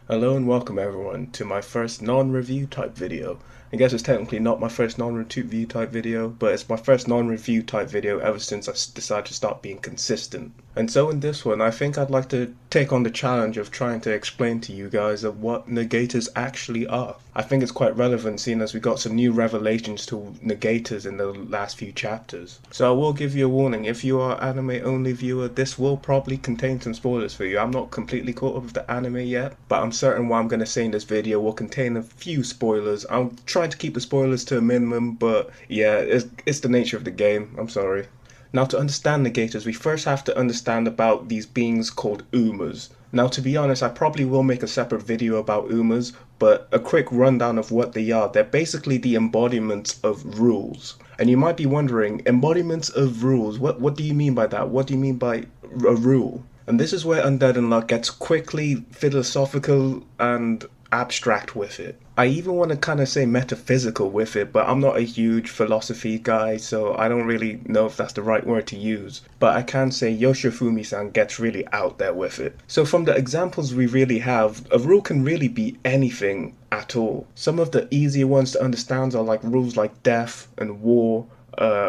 Hello and welcome everyone to my first non-review type video. I guess it's technically not my first non-review type video, but it's my first non-review type video ever since I decided to start being consistent. And so in this one, I think I'd like to take on the challenge of trying to explain to you guys of what negators actually are. I think it's quite relevant seeing as we got some new revelations to negators in the last few chapters. So I will give you a warning, if you are anime only viewer, this will probably contain some spoilers for you. I'm not completely caught up with the anime yet, but I'm certain what I'm going to say in this video will contain a few spoilers. I'm trying to keep the spoilers to a minimum, but yeah, it's the nature of the game. I'm sorry. Now, to understand negators, we first have to understand about these beings called Umas. Now, to be honest, I probably will make a separate video about Umas, but a quick rundown of what they are. They're basically the embodiments of rules. And you might be wondering, embodiments of rules, what do you mean by that? What do you mean by a rule? And this is where Undead Unluck gets quickly philosophical and abstract with it. I even want to kind of say metaphysical with it, but I'm not a huge philosophy guy, so I don't really know if that's the right word to use. But I can say Yoshifumi-san gets really out there with it. So from the examples we really have, a rule can really be anything at all. Some of the easier ones to understand are like rules like death and war.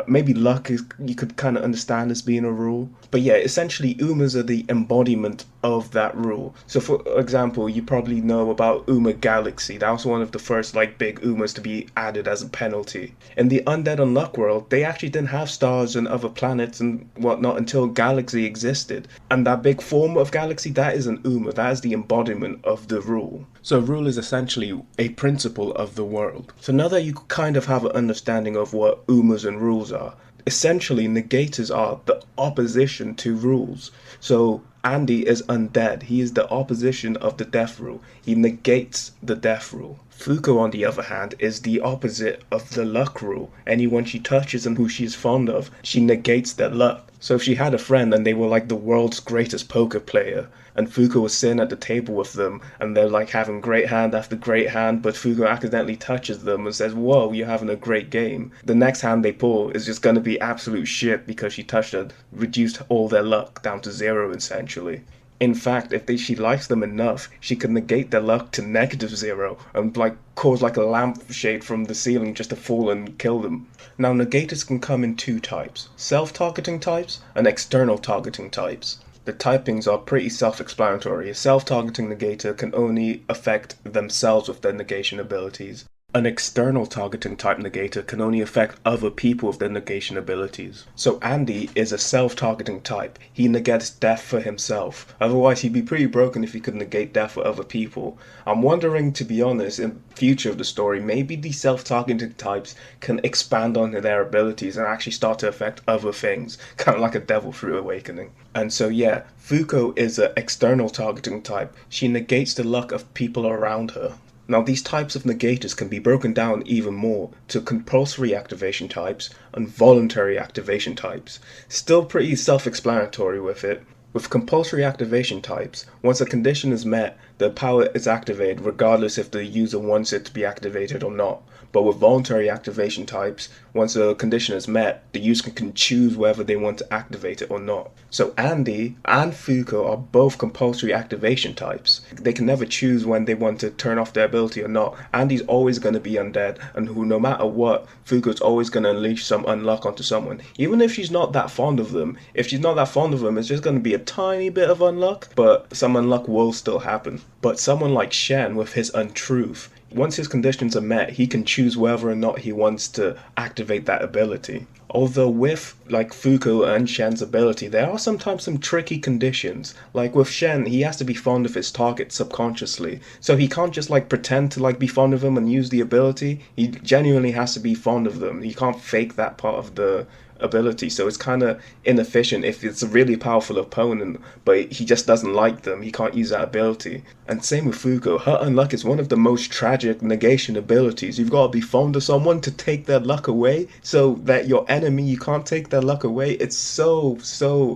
Maybe luck is you could kind of understand as being a rule, but yeah, essentially Umas are the embodiment of that rule. So for example, you probably know about Uma Galaxy. That was one of the first like big Umas to be added as a penalty. In the Undead Unluck world, they actually didn't have stars and other planets and whatnot until Galaxy existed, and that big form of Galaxy, that is an Uma. That is the embodiment of the rule. So rule is essentially a principle of the world. So now that you kind of have an understanding of what Umas and rules are, essentially negators are the opposition to rules. So Andy is undead. He is the opposition of the death rule. He negates the death rule. Fuko, on the other hand, is the opposite of the luck rule. Anyone she touches and who she is fond of, she negates their luck. So if she had a friend and they were like the world's greatest poker player, and Fuko was sitting at the table with them, and they're like having great hand after great hand, but Fuko accidentally touches them and says, "Whoa, you're having a great game." The next hand they pull is just gonna be absolute shit because she touched it, reduced all their luck down to zero essentially. In fact, if she likes them enough, she can negate their luck to -0 and like cause like a lampshade from the ceiling just to fall and kill them. Now negators can come in two types, self-targeting types and external targeting types. The typings are pretty self-explanatory. A self-targeting negator can only affect themselves with their negation abilities. An external targeting type negator can only affect other people with their negation abilities. So Andy is a self-targeting type. He negates death for himself. Otherwise he'd be pretty broken if he could negate death for other people. I'm wondering, to be honest, in future of the story, maybe the self-targeting types can expand on their abilities and actually start to affect other things. Kind of like a devil fruit awakening. And so yeah, Fuko is an external targeting type. She negates the luck of people around her. Now these types of negators can be broken down even more to compulsory activation types and voluntary activation types. Still pretty self-explanatory with it. With compulsory activation types, once a condition is met, the power is activated regardless if the user wants it to be activated or not. But with voluntary activation types, once a condition is met, the user can choose whether they want to activate it or not. So Andy and Fuko are both compulsory activation types. They can never choose when they want to turn off their ability or not. Andy's always going to be undead, and who, no matter what, Fuko's always going to unleash some unluck onto someone. Even if she's not that fond of them, if she's not that fond of them, it's just going to be a tiny bit of unluck, but some unluck will still happen. But someone like Shen, with his untruth, once his conditions are met, he can choose whether or not he wants to activate that ability. Although with like Fuko and Shen's ability, there are sometimes some tricky conditions. Like with Shen, he has to be fond of his target subconsciously. So he can't just like pretend to like be fond of him and use the ability. He genuinely has to be fond of them. He can't fake that part of the ability, so it's kind of inefficient. If it's a really powerful opponent but he just doesn't like them, he can't use that ability. And same with Fuko. Her unluck is one of the most tragic negation abilities. You've got to be fond of someone to take their luck away, so that your enemy, you can't take their luck away. It's so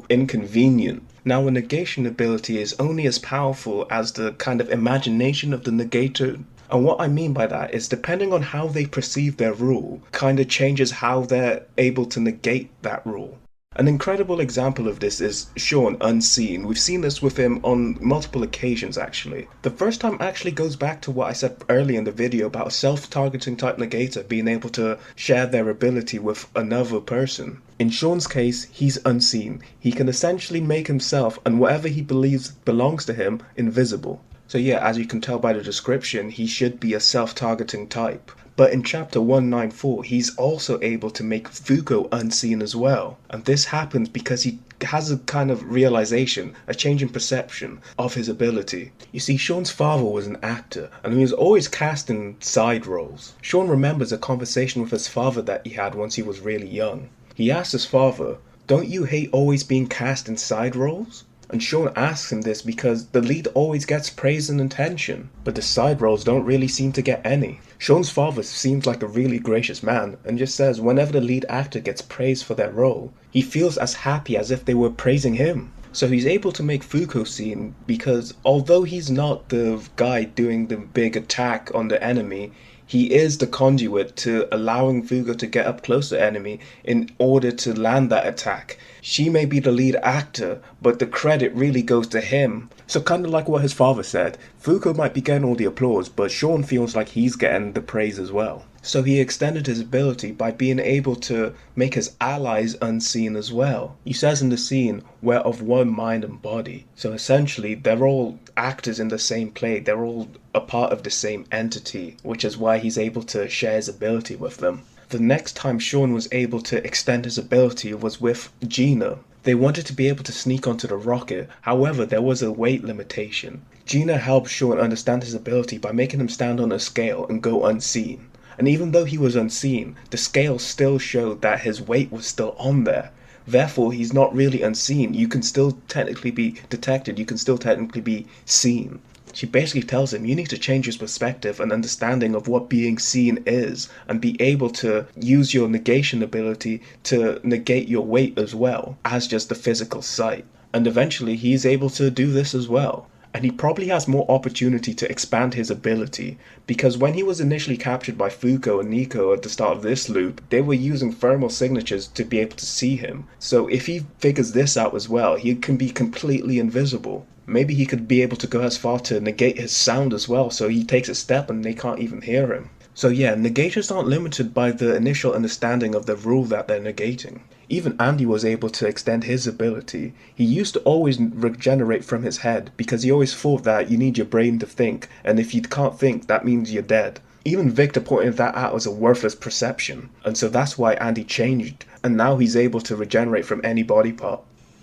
inconvenient. Now a negation ability is only as powerful as the kind of imagination of the negator. And what I mean by that is depending on how they perceive their rule, kind of changes how they're able to negate that rule. An incredible example of this is Sean Unseen. We've seen this with him on multiple occasions actually. The first time actually goes back to what I said earlier in the video about a self-targeting type negator being able to share their ability with another person. In Sean's case, he's unseen. He can essentially make himself and whatever he believes belongs to him invisible. So yeah, as you can tell by the description, he should be a self-targeting type. But in chapter 194, he's also able to make Fuko unseen as well. And this happens because he has a kind of realization, a change in perception of his ability. You see, Sean's father was an actor, and he was always cast in side roles. Sean remembers a conversation with his father that he had once he was really young. He asked his father, "Don't you hate always being cast in side roles?" And Sean asks him this because the lead always gets praise and attention, but the side roles don't really seem to get any. Sean's father seems like a really gracious man and just says whenever the lead actor gets praised for their role, he feels as happy as if they were praising him. So he's able to make Fuko seen because although he's not the guy doing the big attack on the enemy, he is the conduit to allowing Fuko to get up close to the enemy in order to land that attack. She may be the lead actor, but the credit really goes to him. So kind of like what his father said, Fuko might be getting all the applause, but Sean feels like he's getting the praise as well. So he extended his ability by being able to make his allies unseen as well. He says in the scene, "We're of one mind and body." So essentially, they're all actors in the same play. They're all a part of the same entity, which is why he's able to share his ability with them. The next time Sean was able to extend his ability was with Gina. They wanted to be able to sneak onto the rocket, however there was a weight limitation. Gina helped Sean understand his ability by making him stand on a scale and go unseen. And even though he was unseen, the scale still showed that his weight was still on there. Therefore, he's not really unseen. You can still technically be detected. You can still technically be seen. She basically tells him you need to change his perspective and understanding of what being seen is and be able to use your negation ability to negate your weight as well as just the physical sight. And eventually he's able to do this as well. And he probably has more opportunity to expand his ability, because when he was initially captured by Fuko and Nico at the start of this loop, they were using thermal signatures to be able to see him. So if he figures this out as well, he can be completely invisible. Maybe he could be able to go as far to negate his sound as well, so he takes a step and they can't even hear him. So yeah, negators aren't limited by the initial understanding of the rule that they're negating. Even Andy was able to extend his ability. He used to always regenerate from his head because he always thought that you need your brain to think, and if you can't think, that means you're dead. Even Victor pointed that out as a worthless perception, and so that's why Andy changed, and now he's able to regenerate from any body part.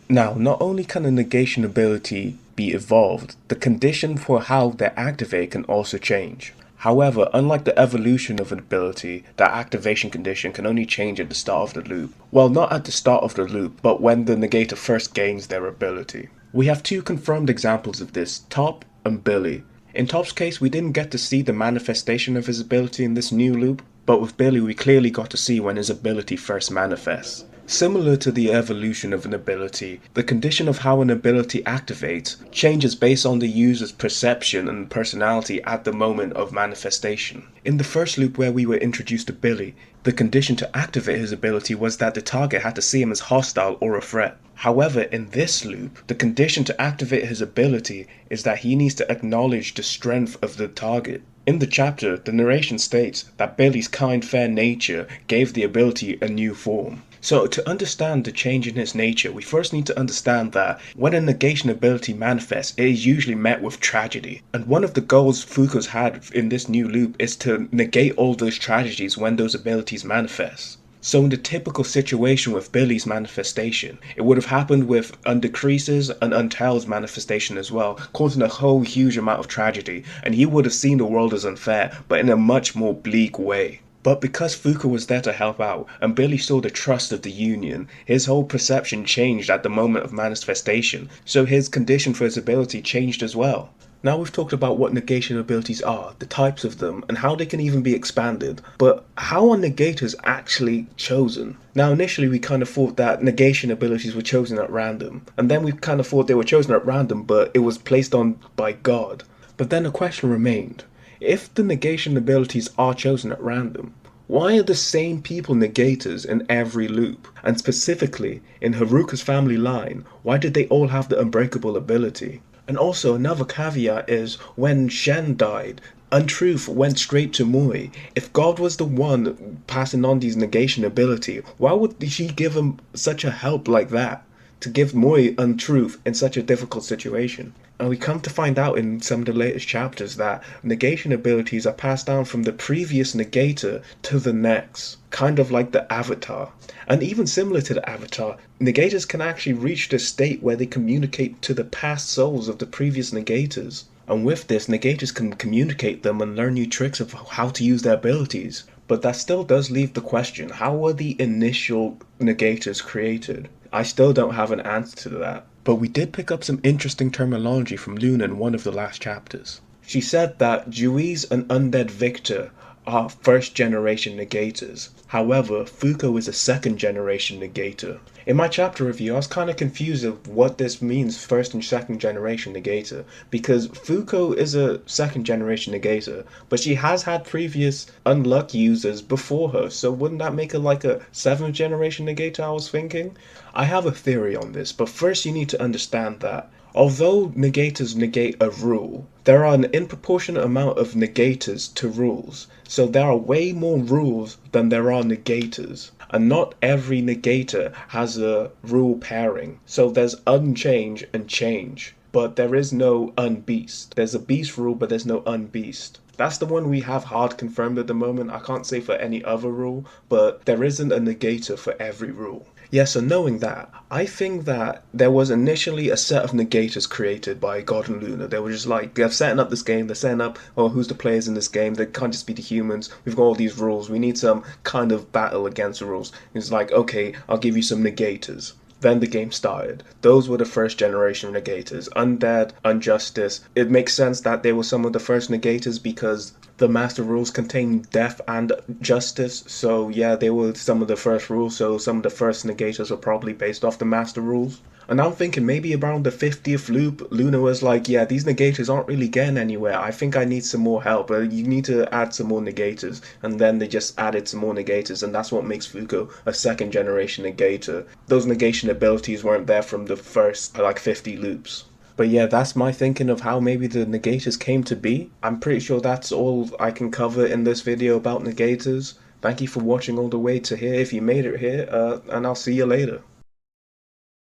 Now, not only can a negation ability be evolved, the condition for how they're activated can also change. However, unlike the evolution of an ability, that activation condition can only change at the start of the loop. Well, not at the start of the loop, but when the negator first gains their ability. We have two confirmed examples of this, Top and Billy. In Top's case, we didn't get to see the manifestation of his ability in this new loop, but with Billy we clearly got to see when his ability first manifests. Similar to the evolution of an ability, the condition of how an ability activates changes based on the user's perception and personality at the moment of manifestation. In the first loop where we were introduced to Billy, the condition to activate his ability was that the target had to see him as hostile or a threat. However, in this loop, the condition to activate his ability is that he needs to acknowledge the strength of the target. In the chapter, the narration states that Billy's kind, fair nature gave the ability a new form. So to understand the change in his nature, we first need to understand that when a negation ability manifests, it is usually met with tragedy. And one of the goals Fuko's had in this new loop is to negate all those tragedies when those abilities manifest. So in the typical situation with Billy's manifestation, it would have happened with Undecrease's and Untel's manifestation as well, causing a whole huge amount of tragedy, and he would have seen the world as unfair, but in a much more bleak way. But because Fuko was there to help out, and Billy saw the trust of the Union, his whole perception changed at the moment of manifestation, so his condition for his ability changed as well. Now we've talked about what negation abilities are, the types of them, and how they can even be expanded, but how are negators actually chosen? Now initially we kind of thought that negation abilities were chosen at random, and then we kind of thought they were chosen at random, but it was placed on by God. But then a question remained. If the negation abilities are chosen at random, Why are the same people negators in every loop? And specifically, in Haruka's family line, why did they all have the unbreakable ability? And also, another caveat is, when Shen died, Untruth went straight to Mui. If God was the one passing on these negation ability, why would she give him such a help like that? To give Mui Untruth in such a difficult situation. And we come to find out in some of the latest chapters that negation abilities are passed down from the previous negator to the next, kind of like the Avatar. And even similar to the Avatar, negators can actually reach the state where they communicate to the past souls of the previous negators. And with this, negators can communicate them and learn new tricks of how to use their abilities. But that still does leave the question, how were the initial negators created? I still don't have an answer to that. But we did pick up some interesting terminology from Luna in one of the last chapters. She said that Juiz and Undead Victor are first generation negators. However, Fuko is a second generation negator. In my chapter review, I was kind of confused of what this means, first and second generation negator, because Fuko is a second generation negator, but she has had previous Unluck users before her, so wouldn't that make her like a seventh generation negator, I was thinking? I have a theory on this, but first you need to understand that although negators negate a rule, there are an disproportionate amount of negators to rules. So there are way more rules than there are negators. And not every negator has a rule pairing. So there's unchange and change. But there is no unbeast. There's a beast rule, but there's no unbeast. That's the one we have hard confirmed at the moment. I can't say for any other rule, but there isn't a negator for every rule. Yeah, so knowing that, I think that there was initially a set of negators created by God and Luna. They were just like, they're setting up this game, they're setting up, oh, who's the players in this game? They can't just be the humans. We've got all these rules. We need some kind of battle against the rules. It's like, okay, I'll give you some negators. Then the game started. Those were the first generation negators. Undead, Injustice. It makes sense that they were some of the first negators because the master rules contain death and justice. So yeah, they were some of the first rules. So some of the first negators were probably based off the master rules. And I'm thinking maybe around the 50th loop, Luna was like, yeah, these negators aren't really getting anywhere. I think I need some more help. You need to add some more negators. And then they just added some more negators, and that's what makes Fuko a second generation negator. Those negation abilities weren't there from the first, like, 50 loops. But yeah, that's my thinking of how maybe the negators came to be. I'm pretty sure that's all I can cover in this video about negators. Thank you for watching all the way to here if you made it here, and I'll see you later.